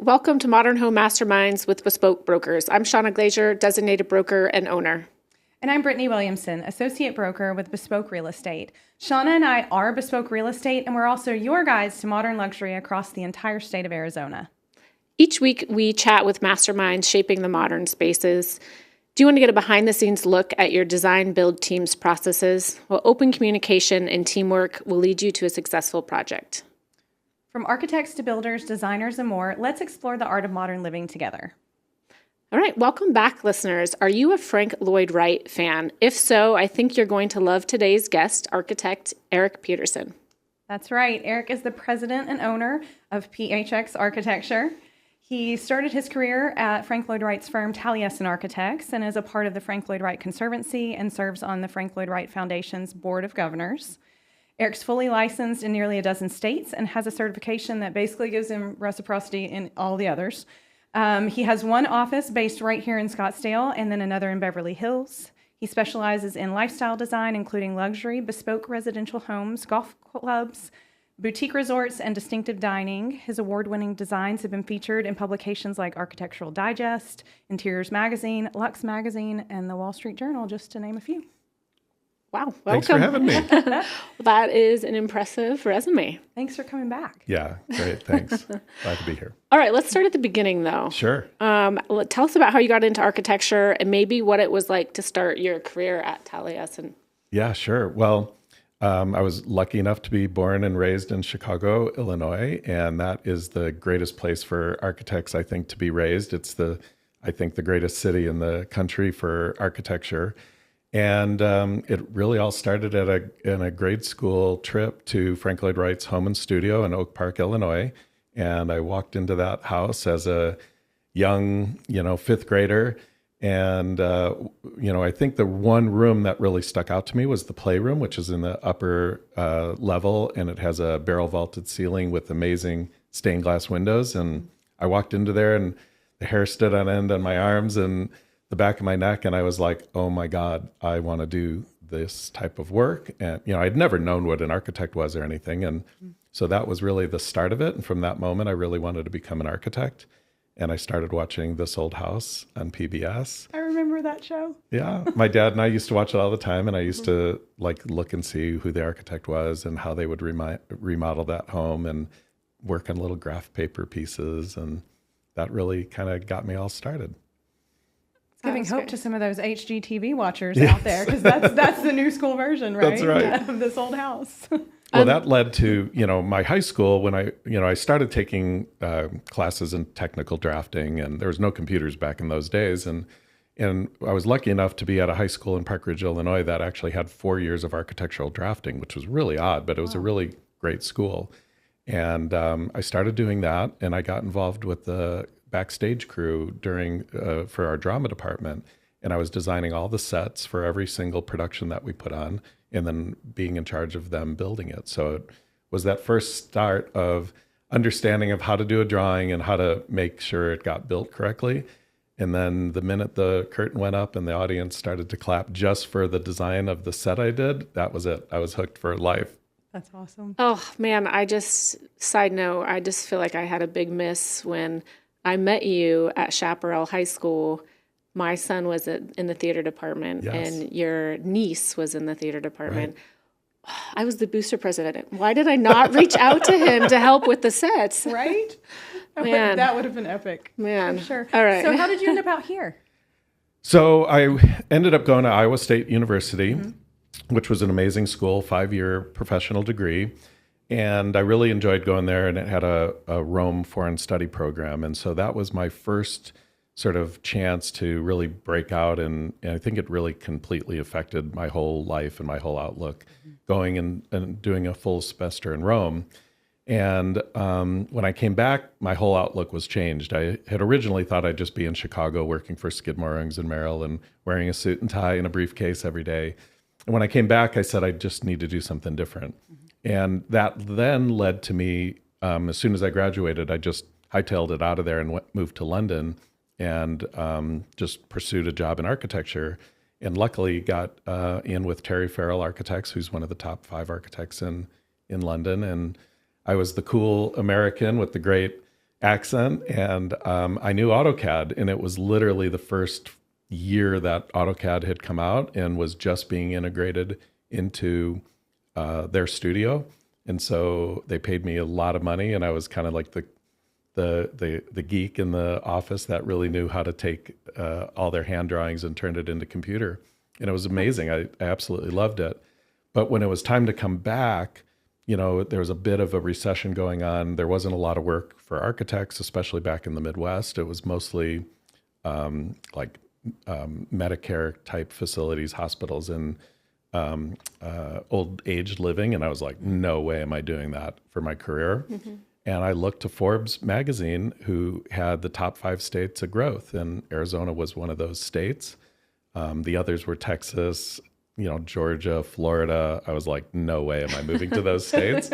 Welcome to Modern Home Masterminds with Bespoke Brokers. I'm Shawna Glazier, designated broker and owner. And I'm Brittainy Williamson, associate broker with Bespoke Real Estate. Shawna and I are Bespoke Real Estate, and we're also your guides to modern luxury across the entire state of Arizona. Each week, we chat with masterminds shaping the modern spaces. Do you want to get a behind-the-scenes look at your design-build team's processes? Well, open communication and teamwork will lead you to a successful project. From architects to builders, designers, and more, let's explore the art of modern living together. All right, welcome back, listeners. Are you a Frank Lloyd Wright fan? If so, I think you're going to love today's guest, architect Erik Peterson. That's right. Erik is the president and owner of PHX Architecture. He started his career at Frank Lloyd Wright's firm, Taliesin Architects, and is a part of the Frank Lloyd Wright Conservancy and serves on the Frank Lloyd Wright Foundation's Board of Governors. Erik's fully licensed in nearly a dozen states and has a certification that basically gives him reciprocity in all the others. He has one office based right here in Scottsdale and then another in Beverly Hills. He specializes in lifestyle design, including luxury, bespoke residential homes, golf clubs, boutique resorts, and distinctive dining. His award-winning designs have been featured in publications like Architectural Digest, Interiors Magazine, Lux Magazine, and the Wall Street Journal, just to name a few. Wow, welcome. Thanks for having me. That is an impressive resume. Thanks for coming back. Yeah, great. Thanks. Glad to be here. All right, let's start at the beginning, though. Sure. Tell us about how you got into architecture and maybe what it was like to start your career at Taliesin. Yeah, sure. Well, I was lucky enough to be born and raised in Chicago, Illinois, and that is the greatest place for architects, I think, to be raised. It's I think, the greatest city in the country for architecture. And it really all started in a grade school trip to Frank Lloyd Wright's home and studio in Oak Park, Illinois. And I walked into that house as a young, fifth grader. And, I think the one room that really stuck out to me was the playroom, which is in the upper level. And it has a barrel vaulted ceiling with amazing stained glass windows. And I walked into there and the hair stood on end on my arms and the back of my neck. And I was like, oh my God, I want to do this type of work. And, I'd never known what an architect was or anything. And so that was really the start of it. And from that moment, I really wanted to become an architect. And I started watching This Old House on PBS. I remember that show. Yeah. My dad and I used to watch it all the time. And I used to look and see who the architect was and how they would remodel that home and work on little graph paper pieces. And that really kind of got me all started. It's giving hope to some of those HGTV watchers out there, because that's the new school version, right? That's right. Of This Old House. Well, that led to, my high school when I started taking classes in technical drafting, and there was no computers back in those days. And I was lucky enough to be at a high school in Park Ridge, Illinois that actually had 4 years of architectural drafting, which was really odd, but it was a really great school. And I started doing that, and I got involved with the backstage crew for our drama department. And I was designing all the sets for every single production that we put on and then being in charge of them building it. So it was that first start of understanding of how to do a drawing and how to make sure it got built correctly. And then the minute the curtain went up and the audience started to clap just for the design of the set I did, that was it. I was hooked for life. That's awesome. Oh, man, side note, I just feel like I had a big miss when I met you at Chaparral High School. My son was in the theater department, yes. And your niece was in the theater department. Right. I was the booster president. Why did I not reach out to him to help with the sets? Right? Man. That would have been epic. Man. I'm sure. All right. So how did you end up out here? So I ended up going to Iowa State University, which was an amazing school, 5-year professional degree. And I really enjoyed going there, and it had a Rome foreign study program. And so that was my first sort of chance to really break out. And I think it really completely affected my whole life and my whole outlook, going and doing a full semester in Rome. And when I came back, my whole outlook was changed. I had originally thought I'd just be in Chicago working for Skidmore, Owings & Merrill and wearing a suit and tie and a briefcase every day. And when I came back, I said I just need to do something different. And that then led to me, as soon as I graduated, I just hightailed it out of there and moved to London and just pursued a job in architecture. And luckily got in with Farrell Architects, who's one of the top 5 architects in London. And I was the cool American with the great accent, and I knew AutoCAD, and it was literally the first year that AutoCAD had come out and was just being integrated into their studio. And so they paid me a lot of money, and I was kind of like the geek in the office that really knew how to take all their hand drawings and turn it into computer. And it was amazing. I absolutely loved it. But when it was time to come back, there was a bit of a recession going on. There wasn't a lot of work for architects, especially back in the Midwest. It was mostly Medicare type facilities, hospitals, and old age living. And I was like, no way am I doing that for my career. Mm-hmm. And I looked to Forbes magazine, who had the top 5 states of growth, and Arizona was one of those states. The others were Texas, Georgia, Florida. I was like, no way am I moving to those states.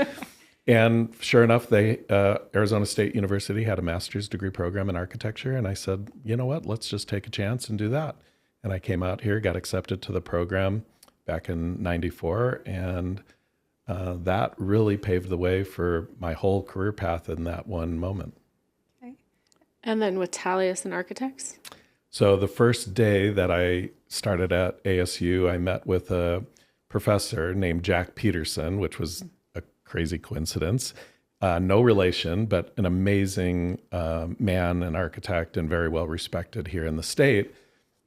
And sure enough, Arizona State University had a master's degree program in architecture. And I said, you know what, let's just take a chance and do that. And I came out here, got accepted to the program back in '94. And that really paved the way for my whole career path in that one moment. Okay. And then with Taliesin Architects? So the first day that I started at ASU, I met with a professor named Jack Peterson, which was a crazy coincidence. No relation, but an amazing man, an architect, and very well respected here in the state.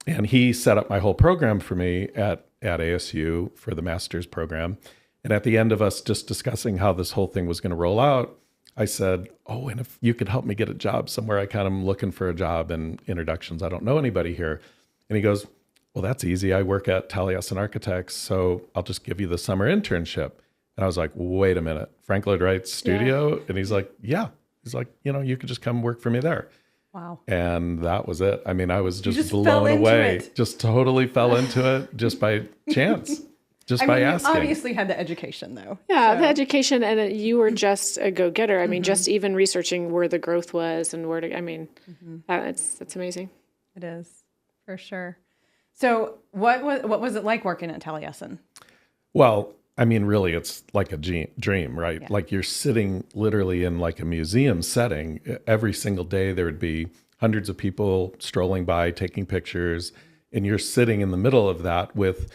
And he set up my whole program for me at ASU for the master's program. And at the end of us just discussing how this whole thing was going to roll out, I said, oh, and if you could help me get a job somewhere, I kind of am looking for a job and introductions. I don't know anybody here. And he goes, well, that's easy. I work at Taliesin Architects, so I'll just give you the summer internship. And I was like, wait a minute, Frank Lloyd Wright's studio? Yeah. And he's like, yeah. He's like, you could just come work for me there. Wow. And that was it. I mean, I was just blown away. Just totally fell into it just by chance. By asking. You obviously had the education, though. Yeah, so. The education, and you were just a go-getter. I mean, just even researching where the growth was and where to, that's amazing. It is, for sure. So what was it like working at Taliesin? Well, I mean, really, it's like a dream, right? Yeah. Like you're sitting literally in like a museum setting. Every single day there would be hundreds of people strolling by, taking pictures, and you're sitting in the middle of that with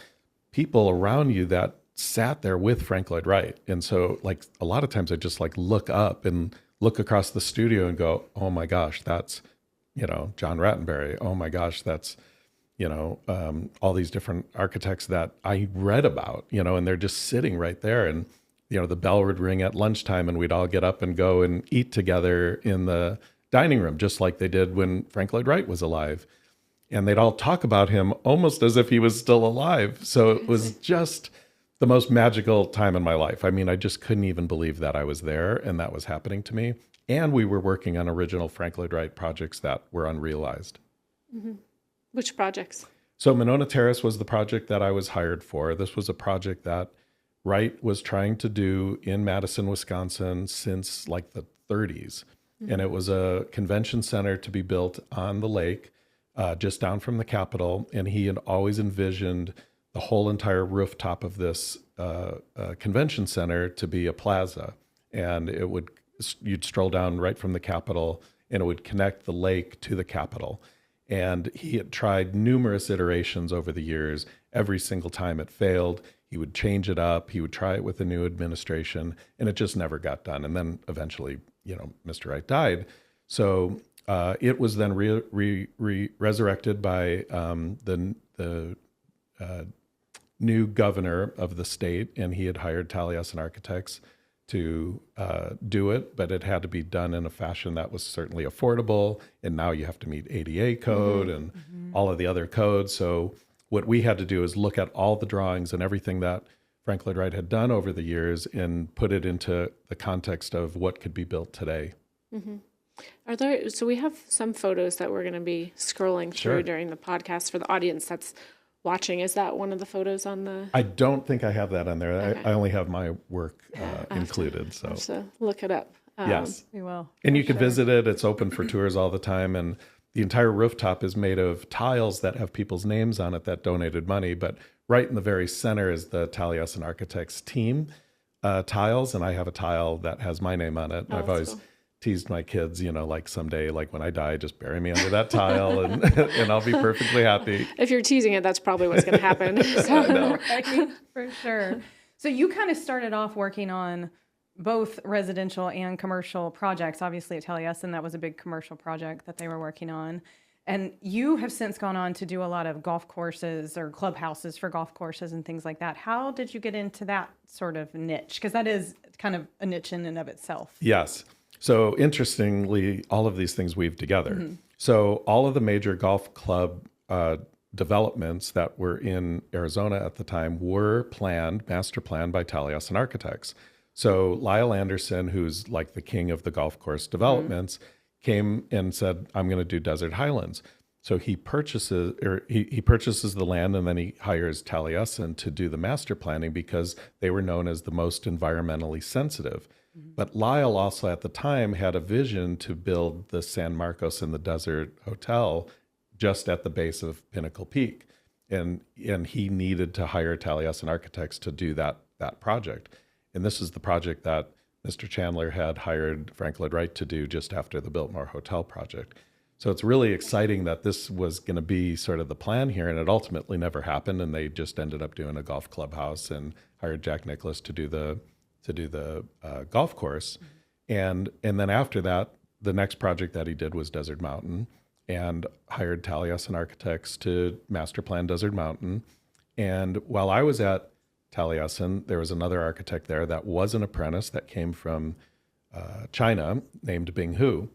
people around you that sat there with Frank Lloyd Wright. And so like a lot of times I just like look up and look across the studio and go, oh my gosh, that's, John Rattenberry. Oh my gosh, that's, all these different architects that I read about, and they're just sitting right there. And, the bell would ring at lunchtime and we'd all get up and go and eat together in the dining room, just like they did when Frank Lloyd Wright was alive. And they'd all talk about him almost as if he was still alive. So it was just the most magical time in my life. I mean, I just couldn't even believe that I was there and that was happening to me. And we were working on original Frank Lloyd Wright projects that were unrealized. Mm-hmm. Which projects? So Monona Terrace was the project that I was hired for. This was a project that Wright was trying to do in Madison, Wisconsin since like the 30s. Mm-hmm. And it was a convention center to be built on the lake. Just down from the Capitol, and he had always envisioned the whole entire rooftop of this convention center to be a plaza, and you'd stroll down right from the Capitol, and it would connect the lake to the Capitol. And he had tried numerous iterations over the years. Every single time it failed, he would change it up. He would try it with a new administration, and it just never got done. And then eventually, Mr. Wright died. So it was then resurrected by the new governor of the state, and he had hired Taliesin Architects to do it, but it had to be done in a fashion that was certainly affordable. And now you have to meet ADA code and all of the other codes. So what we had to do is look at all the drawings and everything that Frank Lloyd Wright had done over the years and put it into the context of what could be built today. Mm-hmm. So we have some photos that we're going to be scrolling through during the podcast for the audience that's watching. Is that one of the photos on the? I don't think I have that on there. Okay. I only have my work included. I'll have to look it up. Yes. We will. And you can visit it. It's open for tours all the time. And the entire rooftop is made of tiles that have people's names on it that donated money. But right in the very center is the Taliesin Architects team tiles. And I have a tile that has my name on it. I've always teased my kids, like someday, like when I die, just bury me under that tile and, and I'll be perfectly happy. If you're teasing it, that's probably what's going to happen. So. Right, for sure. So you kind of started off working on both residential and commercial projects. Obviously at Taliesin, that was a big commercial project that they were working on. And you have since gone on to do a lot of golf courses or clubhouses for golf courses and things like that. How did you get into that sort of niche? Because that is kind of a niche in and of itself. Yes. So interestingly, all of these things weave together. So all of the major golf club developments that were in Arizona at the time were master planned by Taliesin Architects. So Lyle Anderson, who's like the king of the golf course developments, came and said, I'm going to do Desert Highlands. So he purchases the land, and then he hires Taliesin to do the master planning because they were known as the most environmentally sensitive. But Lyle also at the time had a vision to build the San Marcos in the Desert Hotel just at the base of Pinnacle Peak. And he needed to hire Taliesin Architects to do that project. And this is the project that Mr. Chandler had hired Frank Lloyd Wright to do just after the Biltmore Hotel project. So it's really exciting that this was going to be sort of the plan here, and it ultimately never happened. And they just ended up doing a golf clubhouse and hired Jack Nicklaus to do the golf course. And then after that, the next project that he did was Desert Mountain, and hired Taliesin Architects to master plan Desert Mountain. And while I was at Taliesin, there was another architect there that was an apprentice that came from China named Bing Hu.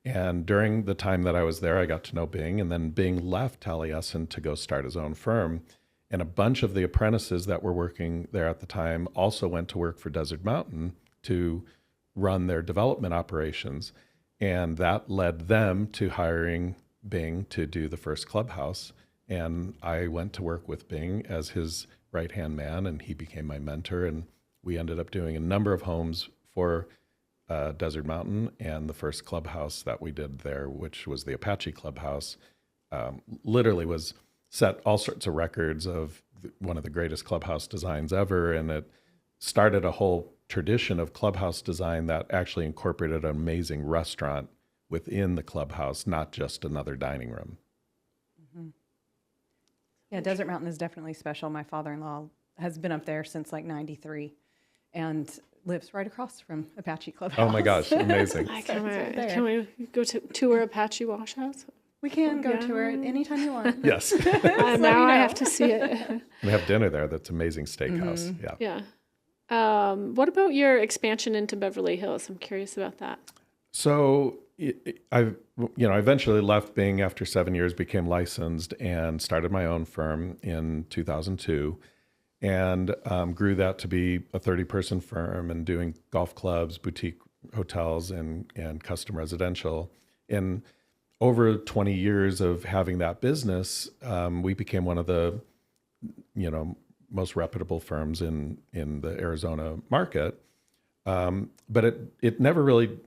And during the time that I was there, I got to know Bing, and then Bing left Taliesin to go start his own firm. And a bunch of the apprentices that were working there at the time also went to work for Desert Mountain to run their development operations. And that led them to hiring Bing to do the first clubhouse. And I went to work with Bing as his right-hand man, and he became my mentor. And we ended up doing a number of homes for Desert Mountain, and the first clubhouse that we did there, which was the Apache Clubhouse, literally was set all sorts of records of one of the greatest clubhouse designs ever. And it started a whole tradition of clubhouse design that actually incorporated an amazing restaurant within the clubhouse, not just another dining room. Yeah, Desert Mountain is definitely special. My father-in-law has been up there since like 93 and lives right across from Apache Clubhouse. Oh my gosh, amazing. Can we go to tour Apache Wash House? We can go tour it anytime you want. Yes. Now I have to see it. We have dinner there. That's amazing steakhouse. Yeah. What about your expansion into Beverly Hills? I'm curious about that. So I eventually left Bing after 7 years, became licensed, and started my own firm in 2002, and grew that to be a 30-person firm and doing golf clubs, boutique hotels, and custom residential. And over 20 years of having that business, we became one of the, most reputable firms in the Arizona market. But it never really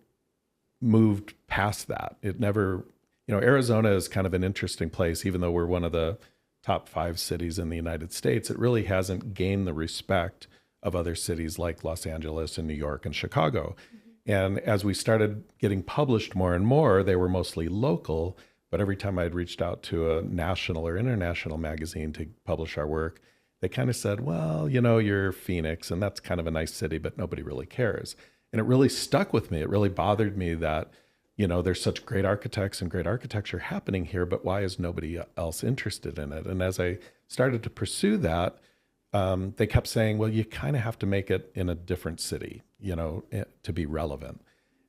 moved past that. It never, Arizona is kind of an interesting place, even though we're one of the top 5 cities in the United States. It really hasn't gained the respect of other cities like Los Angeles and New York and Chicago. And as we started getting published more and more, they were mostly local, but every time I'd reached out to a national or international magazine to publish our work, they kind of said, well, you're Phoenix, and that's kind of a nice city, but nobody really cares. And it really stuck with me. It really bothered me that, there's such great architects and great architecture happening here, but why is nobody else interested in it? And as I started to pursue that, they kept saying, well, you kind of have to make it in a different city, to be relevant.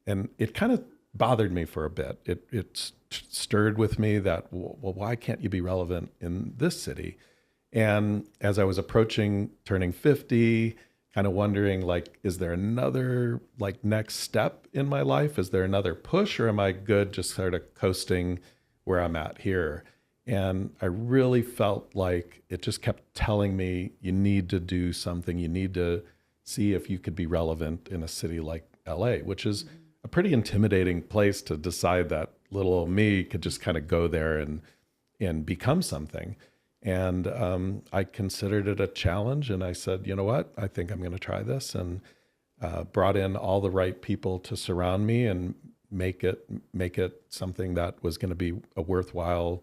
And it kind of bothered me for a bit. It stirred with me that, well, why can't you be relevant in this city? And as I was approaching turning 50, kind of wondering, is there another next step in my life? Is there another push, or am I good just sort of coasting where I'm at here? And I really felt like it just kept telling me, you need to do something. You need to see if you could be relevant in a city like LA, which is a pretty intimidating place to decide that little old me could just kind of go there and become something. And I considered it a challenge, and I said, you know what, I think I'm going to try this, and brought in all the right people to surround me and make it something that was going to be a worthwhile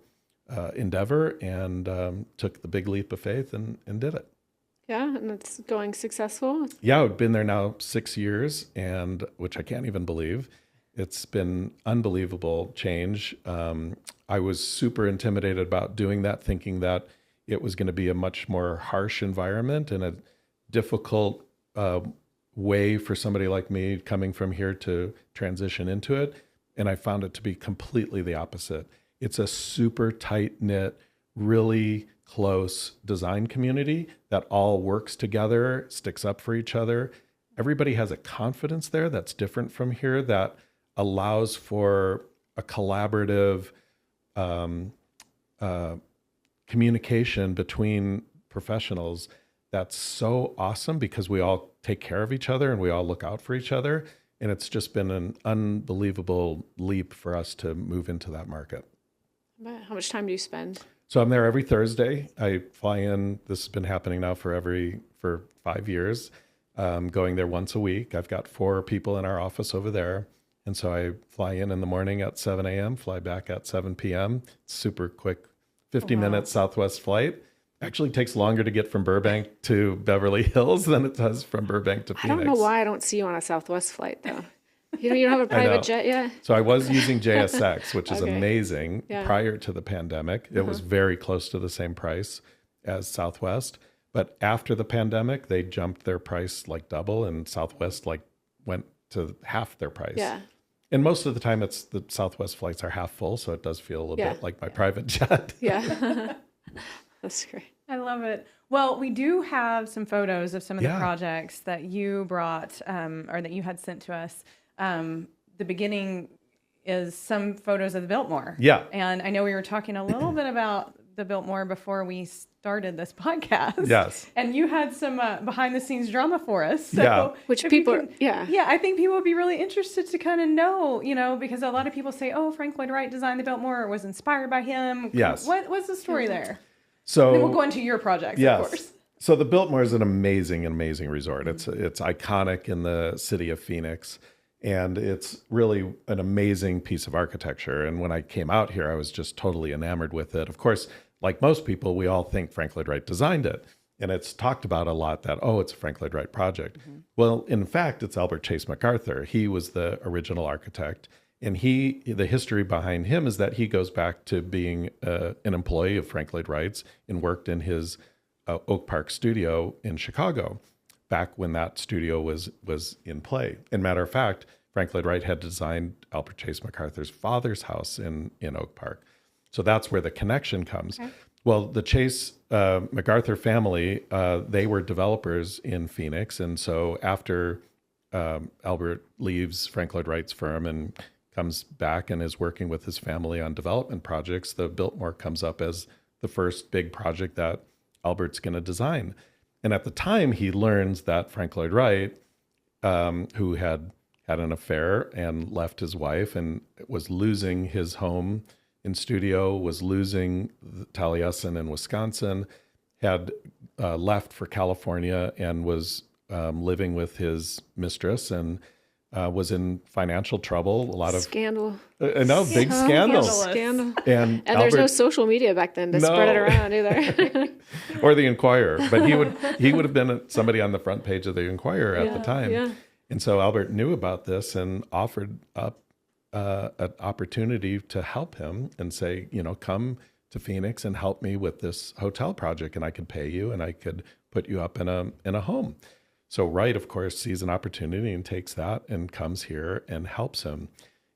endeavor, and took the big leap of faith and did it. Yeah, and it's going successful. Yeah, I've been there now 6 years, and which I can't even believe. It's been unbelievable change. I was super intimidated about doing that, thinking that it was going to be a much more harsh environment and a difficult way for somebody like me coming from here to transition into it. And I found it to be completely the opposite. It's a super tight-knit, really close design community that all works together, sticks up for each other. Everybody has a confidence there that's different from here, that allows for a collaborative communication between professionals that's so awesome, because we all take care of each other and we all look out for each other. And it's just been an unbelievable leap for us to move into that market. How much time do you spend? So I'm there every Thursday. I fly in. This has been happening now for 5 years, going there once a week. I've got 4 people in our office over there. And so I fly in the morning at 7 a.m., fly back at 7 p.m. Super quick, 50-minute Southwest flight. Actually takes longer to get from Burbank to Beverly Hills than it does from Burbank to Phoenix. I don't know why I don't see you on a Southwest flight, though. You don't have a private jet yet? So I was using JSX, which is Okay. amazing, Yeah. prior to the pandemic. It was very close to the same price as Southwest. But after the pandemic, they jumped their price like double, and Southwest went to half their price. Yeah. And most of the time, it's the Southwest flights are half full, so it does feel a little bit like my private jet. Yeah. That's great. I love it. Well, we do have some photos of some of the Yeah. projects that you brought or that you had sent to us. The beginning is some photos of the Biltmore. Yeah. And I know we were talking a little bit about the Biltmore before we started this podcast. Yes. And you had some behind the scenes drama for us. So Yeah. Which if you people, can- yeah. Yeah, I think people would be really interested to kind of know, because a lot of people say, oh, Frank Lloyd Wright designed the Biltmore, or was inspired by him. Yes. What's the story there? So Then we'll go into your projects, yes. of course. So the Biltmore is an amazing resort. It's iconic in the city of Phoenix, and it's really an amazing piece of architecture. And when I came out here, I was just totally enamored with it. Of course, like most people, we all think Frank Lloyd Wright designed it. And it's talked about a lot that, it's a Frank Lloyd Wright project. Well, in fact, it's Albert Chase MacArthur. He was the original architect. And the history behind him is that he goes back to being an employee of Frank Lloyd Wright's and worked in his Oak Park studio in Chicago, back when that studio was in play. And matter of fact, Frank Lloyd Wright had designed Albert Chase MacArthur's father's house in Oak Park. So that's where the connection comes. Okay. Well, the Chase MacArthur family, they were developers in Phoenix. And so after Albert leaves Frank Lloyd Wright's firm and comes back and is working with his family on development projects, the Biltmore comes up as the first big project that Albert's going to design. And at the time, he learns that Frank Lloyd Wright, who had an affair and left his wife and was losing his home in studio, was losing Taliesin in Wisconsin, had left for California and was living with his mistress, and was in financial trouble. A lot of scandal. No, big scandal. Scandal. And there's no social media back then to spread it around either. Or the Inquirer, but he would have been somebody on the front page of the Inquirer at the time. Yeah. And so Albert knew about this and offered up an opportunity to help him and say, come to Phoenix and help me with this hotel project, and I could pay you and I could put you up in a home. So Wright, of course, sees an opportunity and takes that and comes here and helps him.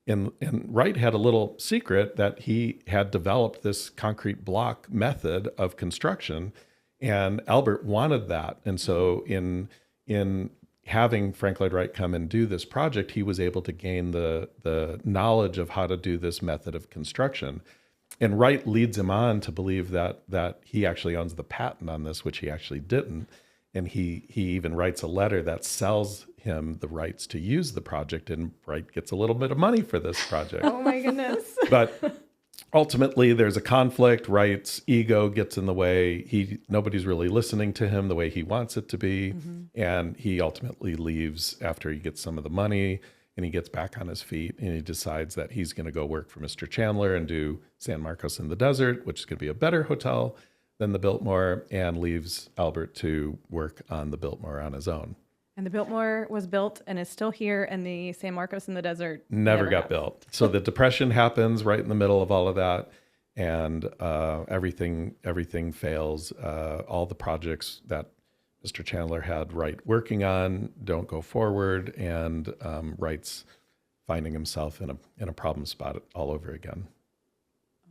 And Wright had a little secret that he had developed this concrete block method of construction, and Albert wanted that. And so in having Frank Lloyd Wright come and do this project, he was able to gain the knowledge of how to do this method of construction. And Wright leads him on to believe that he actually owns the patent on this, which he actually didn't. And he even writes a letter that sells him the rights to use the project, and Wright gets a little bit of money for this project. Oh my goodness. But ultimately there's a conflict. Wright's ego gets in the way. Nobody's really listening to him the way he wants it to be. And he ultimately leaves after he gets some of the money and he gets back on his feet and he decides that he's going to go work for Mr. Chandler and do San Marcos in the Desert, which is going to be a better hotel than the Biltmore, and leaves Albert to work on the Biltmore on his own. And the Biltmore was built and is still here, and the San Marcos in the Desert never got built. So the Depression happens right in the middle of all of that, and everything fails. All the projects that Mr. Chandler had Wright working on don't go forward, and Wright's finding himself in a problem spot all over again.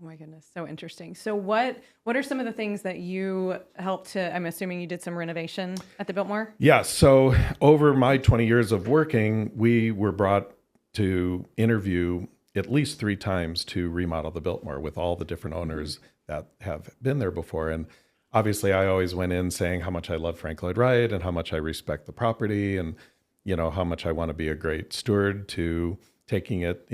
Oh my goodness, so interesting. So what are some of the things that you helped to, I'm assuming you did some renovation at the Biltmore? Yeah, so over my 20 years of working, we were brought to interview at least 3 times to remodel the Biltmore with all the different owners that have been there before. And obviously I always went in saying how much I love Frank Lloyd Wright and how much I respect the property, and how much I want to be a great steward to taking it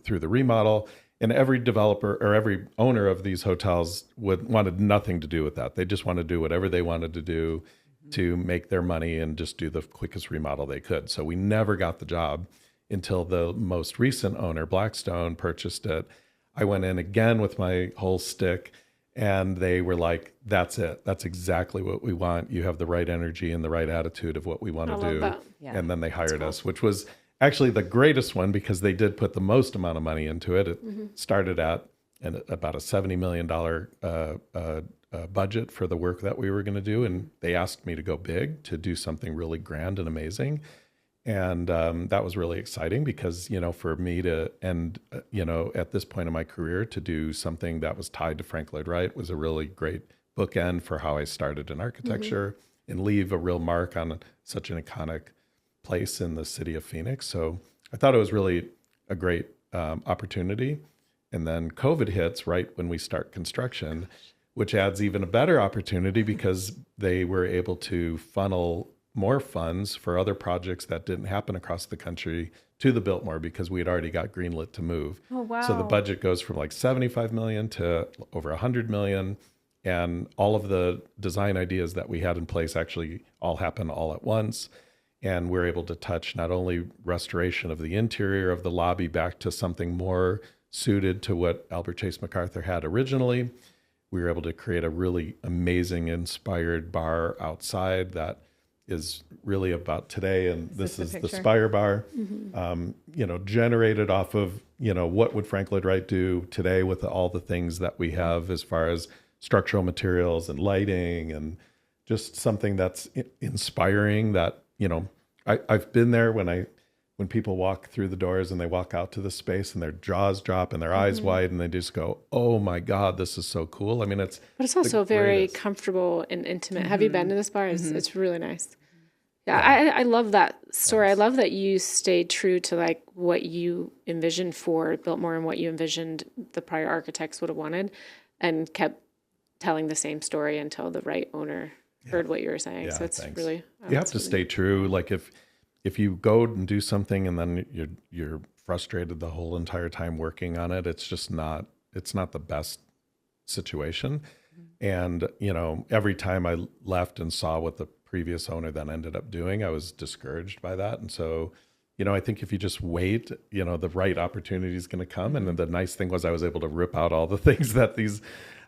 through the remodel. And every developer or every owner of these hotels wanted nothing to do with that. They just wanted to do whatever they wanted to do to make their money and just do the quickest remodel they could. So we never got the job until the most recent owner, Blackstone, purchased it. I went in again with my whole stick, and they were like, that's it. That's exactly what we want. You have the right energy and the right attitude of what we want to do. Yeah. And then they hired us, which was actually the greatest one because they did put the most amount of money into it. It started at about a $70 million budget for the work that we were going to do. And they asked me to go big, to do something really grand and amazing. And that was really exciting because, for me to end, at this point in my career, to do something that was tied to Frank Lloyd Wright was a really great bookend for how I started in architecture and leave a real mark on such an iconic place in the city of Phoenix. So I thought it was really a great opportunity. And then COVID hits right when we start construction, which adds even a better opportunity because they were able to funnel more funds for other projects that didn't happen across the country to the Biltmore because we had already got greenlit to move. Oh, wow. So the budget goes from like 75 million to over 100 million. And all of the design ideas that we had in place actually all happen all at once. And we're able to touch not only restoration of the interior of the lobby back to something more suited to what Albert Chase MacArthur had originally. We were able to create a really amazing inspired bar outside that is really about today. And this is the Spire Bar, generated off of, what would Frank Lloyd Wright do today with all the things that we have as far as structural materials and lighting, and just something that's inspiring that, I've been there when people walk through the doors and they walk out to the space and their jaws drop and their eyes wide and they just go, oh my God, this is so cool. I mean, but it's also very comfortable and intimate. Have you been to this bar? It's really nice. Yeah. I love that story. Thanks. I love that you stayed true to like what you envisioned for Biltmore and what you envisioned the prior architects would have wanted, and kept telling the same story until the right owner heard what you were saying. So it's really, you have to stay true. Like if you go and do something and then you're frustrated the whole entire time working on it, it's not the best situation. And, every time I left and saw what the previous owner then ended up doing, I was discouraged by that. And so, I think if you just wait, the right opportunity is going to come. And then the nice thing was I was able to rip out all the things that these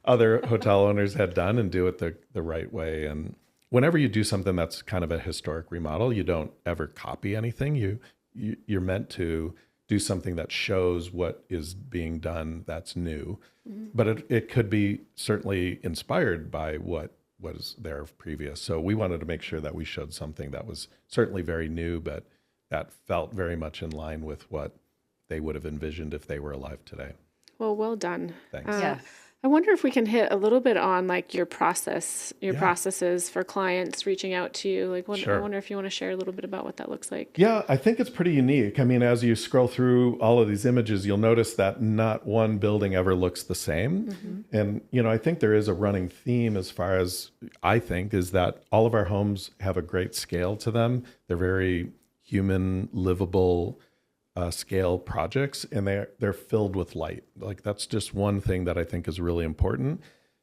other hotel owners had done and do it the right way. And whenever you do something that's kind of a historic remodel, you don't ever copy anything. You're meant to do something that shows what is being done that's new. But it could be certainly inspired by what was there previous. So we wanted to make sure that we showed something that was certainly very new, but that felt very much in line with what they would have envisioned if they were alive today. Well done. Thanks. Yes. I wonder if we can hit a little bit on like your processes for clients reaching out to you. Like, I wonder if you want to share a little bit about what that looks like. Yeah, I think it's pretty unique. I mean, as you scroll through all of these images, you'll notice that not one building ever looks the same. And, I think there is a running theme as far as I think is that all of our homes have a great scale to them. They're very human, livable, scale projects, and they're filled with light. Like that's just one thing that I think is really important.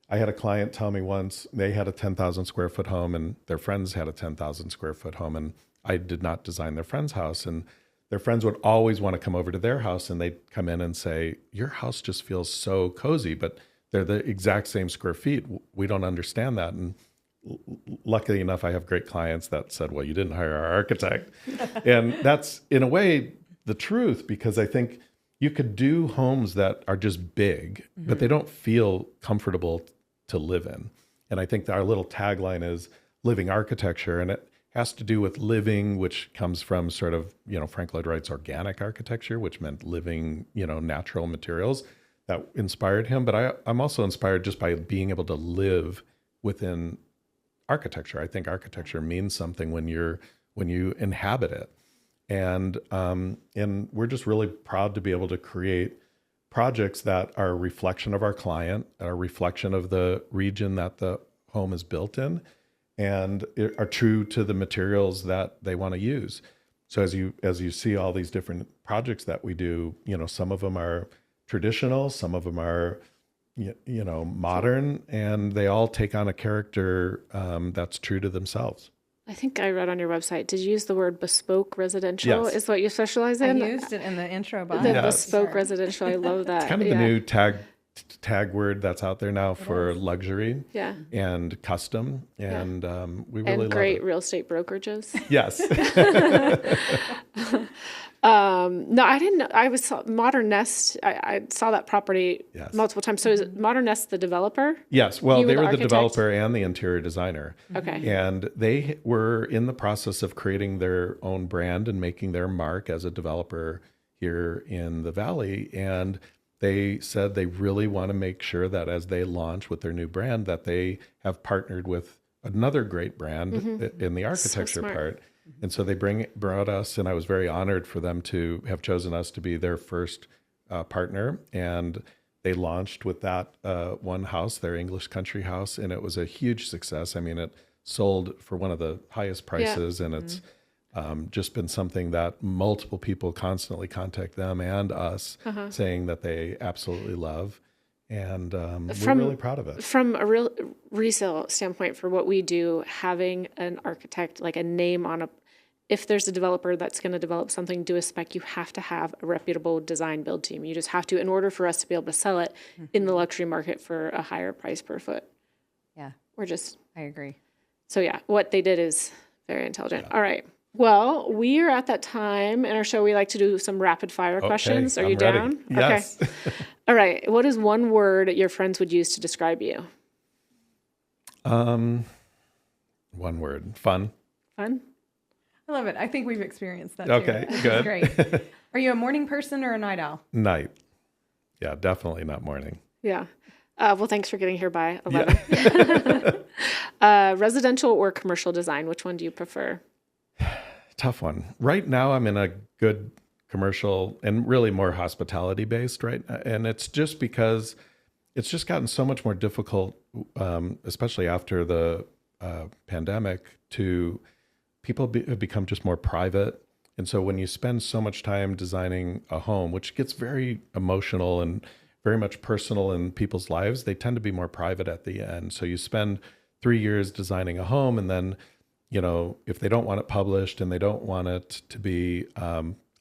I had a client tell me once they had a 10,000 square foot home and their friends had a 10,000 square foot home, and I did not design their friend's house. And their friends would always want to come over to their house, and they'd come in and say, your house just feels so cozy, but they're the exact same square feet. We don't understand that. And luckily enough, I have great clients that said, well, you didn't hire our architect. And that's in a way the truth, because I think you could do homes that are just big, but they don't feel comfortable to live in. And I think that our little tagline is living architecture, and it has to do with living, which comes from sort of, Frank Lloyd Wright's organic architecture, which meant living, natural materials that inspired him. But I'm also inspired just by being able to live within architecture. I think architecture means something when you inhabit it. And we're just really proud to be able to create projects that are a reflection of our client, a reflection of the region that the home is built in, and are true to the materials that they want to use. So as you see all these different projects that we do, some of them are traditional, some of them are modern, and they all take on a character that's true to themselves. I think I read on your website, did you use the word bespoke residential? Yes. Is what you specialize in? I used it in the intro bio. The bespoke residential, I love that. It's kind of the new tag word that's out there now for luxury and custom, and we really love great it. real estate brokerages. Yes. No, I didn't know. I saw Modernist. I saw that property multiple times. So is Modernist the developer? Yes. Well, they were the architect? developer and the interior designer. Okay. And they were in the process of creating their own brand and making their mark as a developer here in the Valley. And they said they really want to make sure that as they launch with their new brand, that they have partnered with another great brand in the architecture part. And so they brought us, and I was very honored for them to have chosen us to be their first partner. And they launched with that one house, their English country house, and it was a huge success. I mean, it sold for one of the highest prices, and it's just been something that multiple people constantly contact them and us saying that they absolutely love. And we're really proud of it. From a real resale standpoint for what we do, having an architect, like a name on if there's a developer that's going to develop something, do a spec, you have to have a reputable design build team. You just have to, in order for us to be able to sell it in the luxury market for a higher price per foot. Yeah. I agree. So what they did is very intelligent. All right. Well, we are at that time in our show. We like to do some rapid fire questions. Are you down? Yes. Okay. All right. What is one word your friends would use to describe you? One word. Fun. Fun? I love it. I think we've experienced that Okay, too. good. Great. Are you a morning person or a night owl? Night. Yeah, definitely not morning. Yeah. Well, thanks for getting here by 11. Yeah. Residential or commercial design, which one do you prefer? Tough one. Right now, I'm in a good commercial and really more hospitality based, right? And it's just because it's just gotten so much more difficult, especially after the pandemic, people have become just more private. And so when you spend so much time designing a home, which gets very emotional and very much personal in people's lives, they tend to be more private at the end. So you spend 3 years designing a home, and then if they don't want it published and they don't want it to be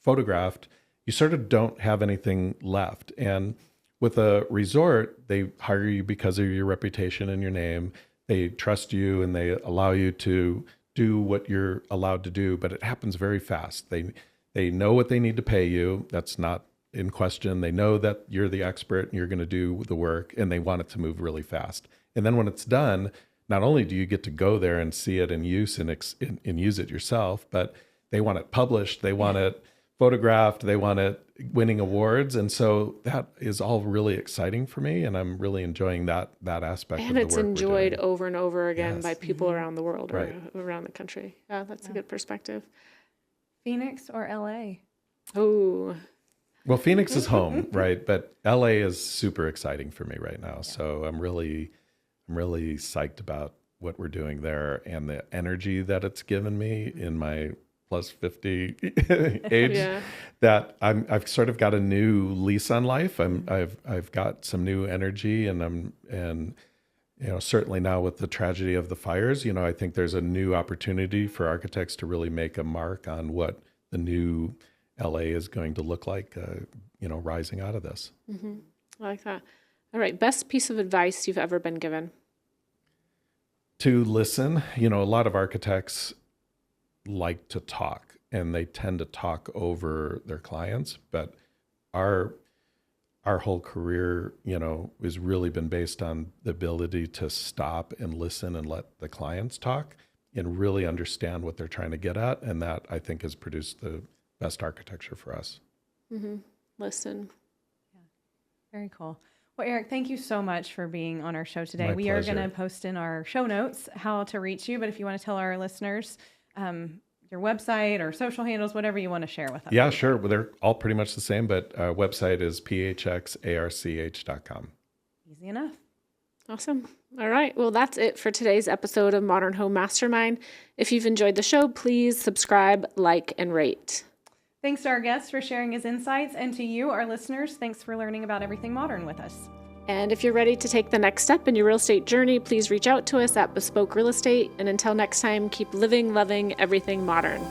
photographed, you sort of don't have anything left. And with a resort, they hire you because of your reputation and your name. They trust you and they allow you to do what you're allowed to do, but it happens very fast. They know what they need to pay you. That's not in question. They know that you're the expert and you're going to do the work, and they want it to move really fast. And then when it's done, not only do you get to go there and see it in use and use it yourself, but they want it published, they want it photographed, they want it winning awards. And so that is all really exciting for me, and I'm really enjoying that aspect of the work. And it's enjoyed over and over again by people around the world or Right. around the country. Yeah, that's a good perspective. Phoenix or LA? Oh, Well, Phoenix is home, right? But LA is super exciting for me right now. So I'm really psyched about what we're doing there and the energy that it's given me in my plus 50 age. Yeah. That I've sort of got a new lease on life. I've got some new energy, and certainly now with the tragedy of the fires, I think there's a new opportunity for architects to really make a mark on what the new LA is going to look like, rising out of this. I like that. All right. Best piece of advice you've ever been given? To listen. A lot of architects like to talk, and they tend to talk over their clients, but our whole career, has really been based on the ability to stop and listen and let the clients talk and really understand what they're trying to get at. And that, I think, has produced the best architecture for us. Listen. Yeah. Very cool. Well, Erik, thank you so much for being on our show today. My We are pleasure. going to post in our show notes how to reach you, but if you want to tell our listeners your website or social handles, whatever you want to share with us. Yeah, sure. Well, they're all pretty much the same, but our website is phxarch.com. Easy enough. Awesome. All right. Well, that's it for today's episode of Modern Home Mastermind. If you've enjoyed the show, please subscribe, like, and rate. Thanks to our guest for sharing his insights, and to you, our listeners, thanks for learning about everything modern with us. And if you're ready to take the next step in your real estate journey, please reach out to us at Bespoke Real Estate. And until next time, keep living, loving everything modern.